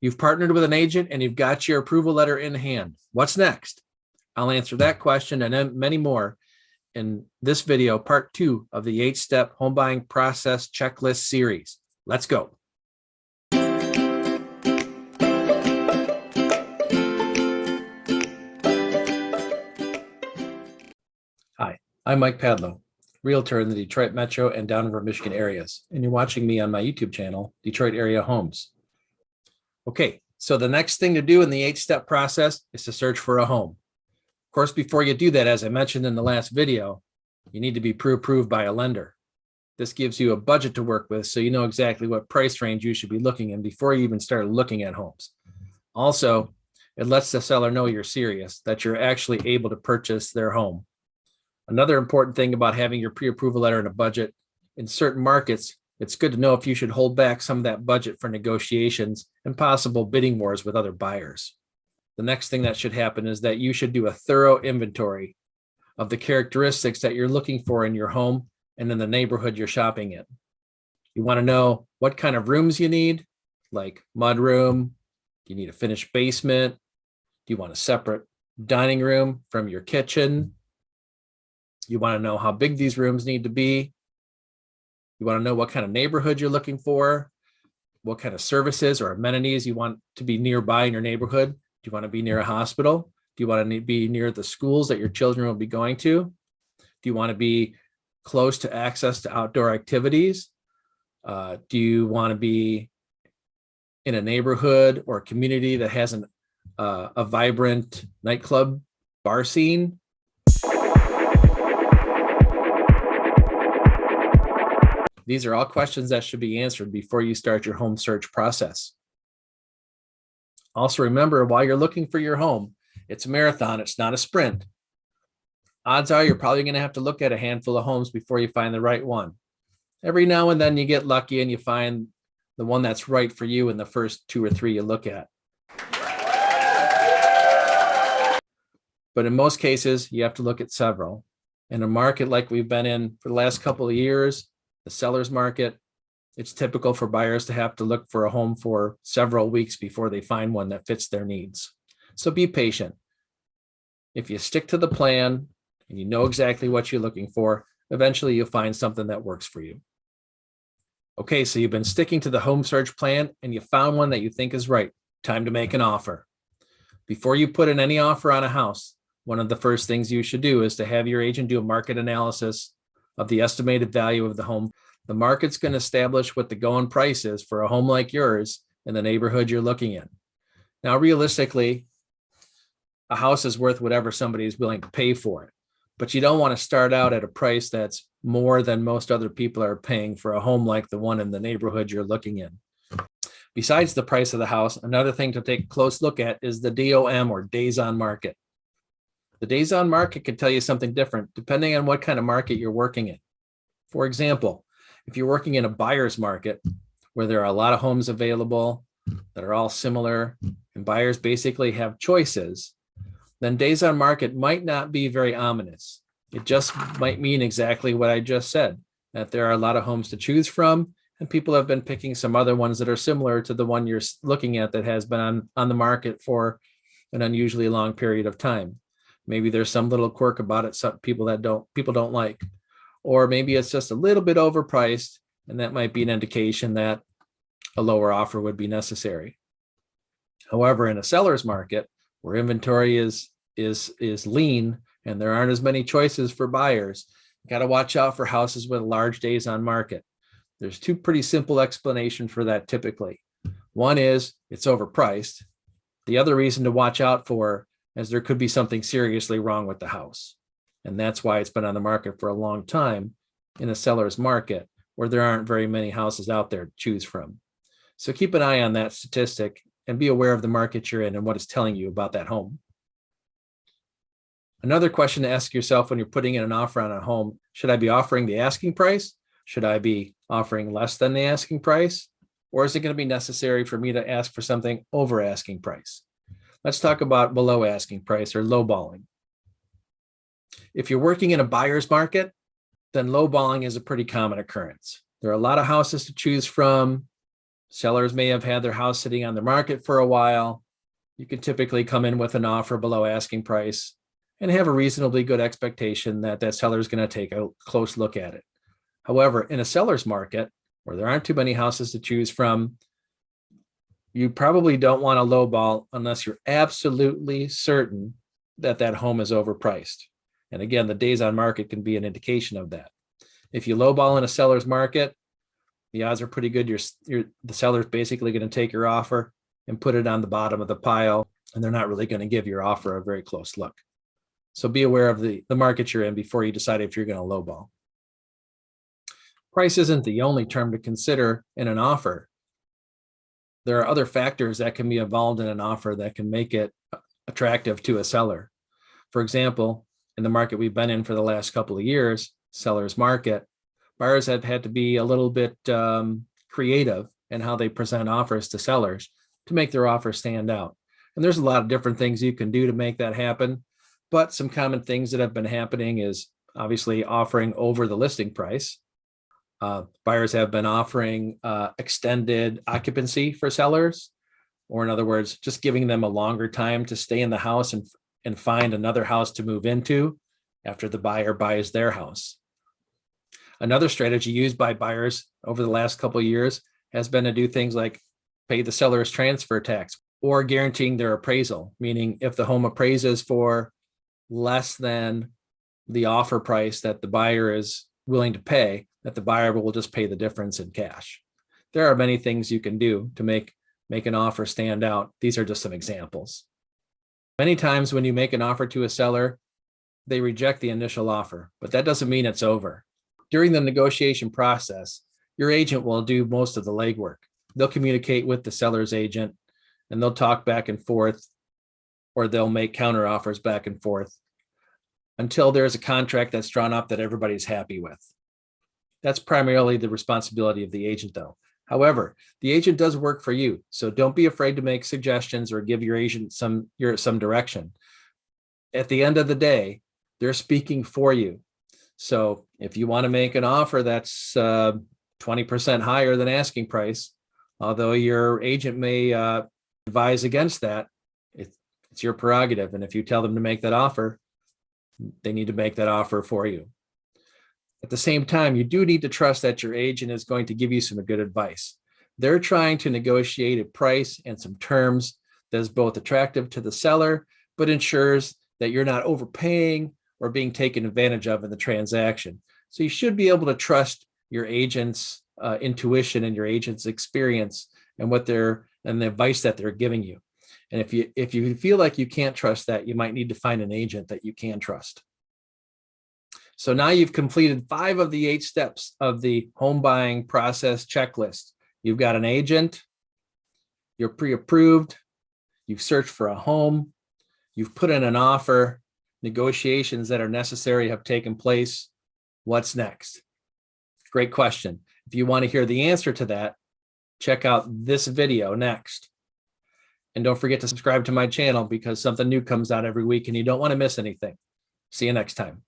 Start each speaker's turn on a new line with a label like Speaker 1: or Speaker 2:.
Speaker 1: You've partnered with an agent and you've got your approval letter in hand. What's next? I'll answer that question and many more in this video, part 2 of the 8-step home buying process checklist series. Let's go. Hi, I'm Mike Padlo, Realtor in the Detroit Metro and Downriver Michigan areas, and you're watching me on my YouTube channel, Detroit Area Homes. Okay, so the next thing to do in the 8-step process is to search for a home. Of course, before you do that, as I mentioned in the last video, you need to be pre-approved by a lender. This gives you a budget to work with, so you know exactly what price range you should be looking in before you even start looking at homes. Also, it lets the seller know you're serious, that you're actually able to purchase their home. Another important thing about having your pre-approval letter and a budget, in certain markets, it's good to know if you should hold back some of that budget for negotiations and possible bidding wars with other buyers. The next thing that should happen is that you should do a thorough inventory of the characteristics that you're looking for in your home and in the neighborhood you're shopping in. You want to know what kind of rooms you need, like mudroom. Do you need a finished basement? Do you want a separate dining room from your kitchen? You want to know how big these rooms need to be. You want to know what kind of neighborhood you're looking for, what kind of services or amenities you want to be nearby in your neighborhood. Do you want to be near a hospital? Do you want to be near the schools that your children will be going to? Do you want to be close to access to outdoor activities? Do you want to be in a neighborhood or a community that has a vibrant nightclub bar scene? These are all questions that should be answered before you start your home search process. Also remember, while you're looking for your home, it's a marathon, it's not a sprint. Odds are you're probably going to have to look at a handful of homes before you find the right one. Every now and then you get lucky and you find the one that's right for you in the first 2 or 3 you look at. But in most cases, you have to look at several. In a market like we've been in for the last couple of years, the seller's market, it's typical for buyers to have to look for a home for several weeks before they find one that fits their needs. So be patient. If you stick to the plan and you know exactly what you're looking for, eventually you'll find something that works for you. Okay, so you've been sticking to the home search plan and you found one that you think is right. Time to make an offer. Before you put in any offer on a house, one of the first things you should do is to have your agent do a market analysis of the estimated value of the home. The market's going to establish what the going price is for a home like yours in the neighborhood you're looking in. Now, realistically, a house is worth whatever somebody is willing to pay for it, but you don't want to start out at a price that's more than most other people are paying for a home like the one in the neighborhood you're looking in. Besides the price of the house, another thing to take a close look at is the DOM, or days on market. The days on market can tell you something different depending on what kind of market you're working in. For example, if you're working in a buyer's market where there are a lot of homes available that are all similar and buyers basically have choices, then days on market might not be very ominous. It just might mean exactly what I just said, that there are a lot of homes to choose from and people have been picking some other ones that are similar to the one you're looking at that has been on the market for an unusually long period of time. Maybe there's some little quirk about it some people don't like. Or maybe it's just a little bit overpriced, and that might be an indication that a lower offer would be necessary. However, in a seller's market where inventory is lean and there aren't as many choices for buyers, you got to watch out for houses with large days on market. There's 2 pretty simple explanations for that typically. One is it's overpriced. The other reason to watch out for is there could be something seriously wrong with the house. And that's why it's been on the market for a long time in a seller's market where there aren't very many houses out there to choose from. So keep an eye on that statistic and be aware of the market you're in and what it's telling you about that home. Another question to ask yourself when you're putting in an offer on a home, should I be offering the asking price? Should I be offering less than the asking price? Or is it going to be necessary for me to ask for something over asking price? Let's talk about below asking price, or lowballing. If you're working in a buyer's market, then lowballing is a pretty common occurrence. There are a lot of houses to choose from. Sellers may have had their house sitting on the market for a while. You can typically come in with an offer below asking price and have a reasonably good expectation that that seller is going to take a close look at it. However, in a seller's market where there aren't too many houses to choose from, you probably don't want to lowball unless you're absolutely certain that that home is overpriced. And again, the days on market can be an indication of that. If you lowball in a seller's market, the odds are pretty good the seller's basically going to take your offer and put it on the bottom of the pile, and they're not really going to give your offer a very close look. So be aware of the market you're in before you decide if you're going to lowball. Price isn't the only term to consider in an offer. There are other factors that can be involved in an offer that can make it attractive to a seller. For example, in the market we've been in for the last couple of years, seller's market, buyers have had to be a little bit creative in how they present offers to sellers to make their offer stand out. And there's a lot of different things you can do to make that happen. But some common things that have been happening is obviously offering over the listing price. Buyers have been offering extended occupancy for sellers, or in other words, just giving them a longer time to stay in the house and find another house to move into after the buyer buys their house. Another strategy used by buyers over the last couple of years has been to do things like pay the seller's transfer tax or guaranteeing their appraisal, meaning if the home appraises for less than the offer price that the buyer is willing to pay, that the buyer will just pay the difference in cash. There are many things you can do to make an offer stand out. These are just some examples. Many times when you make an offer to a seller, they reject the initial offer, but that doesn't mean it's over. During the negotiation process, your agent will do most of the legwork. They'll communicate with the seller's agent and they'll talk back and forth, or they'll make counter offers back and forth until there's a contract that's drawn up that everybody's happy with. That's primarily the responsibility of the agent, though. However, the agent does work for you, so don't be afraid to make suggestions or give your agent some direction. At the end of the day, they're speaking for you. So if you want to make an offer that's 20% higher than asking price, although your agent may advise against that, it's your prerogative. And if you tell them to make that offer, they need to make that offer for you. At the same time, you do need to trust that your agent is going to give you some good advice. They're trying to negotiate a price and some terms that is both attractive to the seller, but ensures that you're not overpaying or being taken advantage of in the transaction. So you should be able to trust your agent's intuition and your agent's experience and the advice that they're giving you. And if you feel like you can't trust that, you might need to find an agent that you can trust. So now you've completed 5 of the 8 steps of the home buying process checklist. You've got an agent, you're pre-approved, you've searched for a home, you've put in an offer, negotiations that are necessary have taken place. What's next? Great question. If you want to hear the answer to that, check out this video next. And don't forget to subscribe to my channel because something new comes out every week and you don't want to miss anything. See you next time.